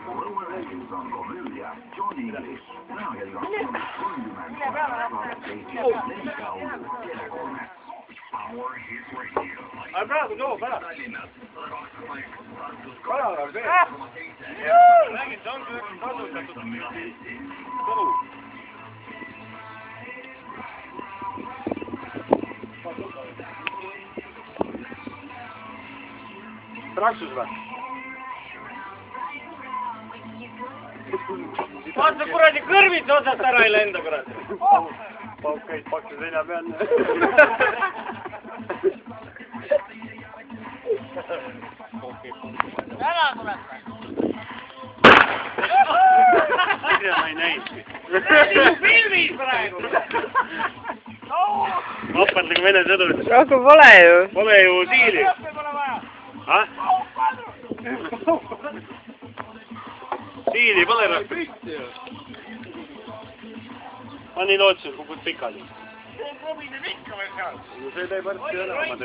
Lõueräägis on komöödia John English. Täna kell 20:30 saadet Eesti Levikaudu Tele3. Power Hit Radio. Aga praegu too pärast. Kalal on veel. Räägin, see on kasutatud kohu. Traksus või? Vaata kuradi kõrvits otsast ära ei lenda, kurat. Pauk käid paksu selja peal. Ära kurat. Mida ma ei näinudki. Filmis praegu. Vapad nagu vene sõdurid. Rohkem pole ju. Pole ju siili. Ah? Siili pole rohkem. Ma nii lootsin, kukkud pikali. See on krobine ikka veel seal. See teeb varsti üle oma töö.